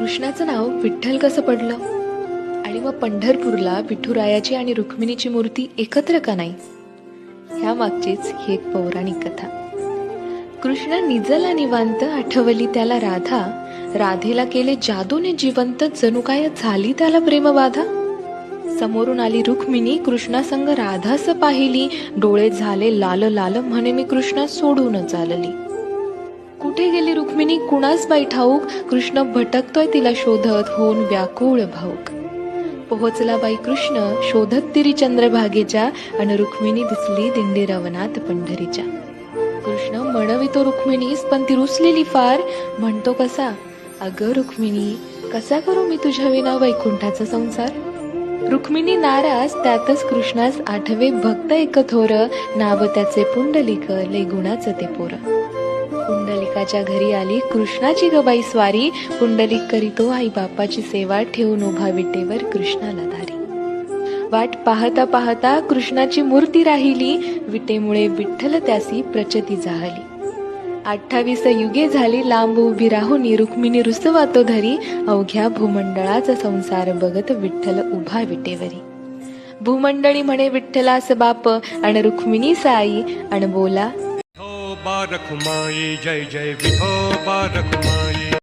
कृष्णाचं नाव विठ्ठल कसं पडलं आणि मग पंढरपूरला विठुरायाची आणि रुक्मिणीची मूर्ती एकत्र का नाही, ह्या मागचीच ही एक पौराणिक कथा. कृष्ण निजला निवांत, आठवली त्याला राधा, राधेला केले जादूने जिवंत, जणू काय झाली त्याला प्रेमबाधा. समोरून आली रुक्मिणी, कृष्णासंग राधास पाहिली, डोळे झाले लाल लाल, म्हणे मी कृष्णा सोडून चालली. कुठे गेली रुक्मिणी कुणास बाई ठाऊक, कृष्ण भटकतोय तिला शोधत, होऊन व्याकुळ भाऊक. पोहोचला बाई कृष्ण शोधत तिरी चंद्रभागेच्या, अन रुक्मिणी दिसली दिंडी रवनात पंढरीच्या. कृष्ण म्हणवितो रुक्मिणीस, पण ती रुसलेली फार, म्हणतो कसा, अगं रुक्मिणी कसा करू मी तुझ्या विना वैकुंठाचा संसार. रुक्मिणी नाराज, त्यातच कृष्णास आठवे भक्त एक थोर, नाव त्याचे पुंडलिक, लय गुणाचं ते पोर. पुंडलिकाच्या घरी आली कृष्णाची गबाई स्वारी, पुंडलिक करीतो आई बापाची सेवा, ठेवून उभा विटेवर कृष्णाला धारी. वाट पाहता पाहता कृष्णाची मूर्ती राहिली, विटेमुळे विठ्ठल त्यासी प्रचती जाहली. 28 युगे झाली लांब उभी राहून, रुक्मिणी रुसवातो धरी, अवघ्या भूमंडळाचा संसार बघत विठ्ठल उभा विटेवरी. भूमंडळी म्हणे विठ्ठलास बाप, अन रुक्मिणी साई, अन बोला विठोबा रखुमाई, जय जय विठोबा रखुमाई.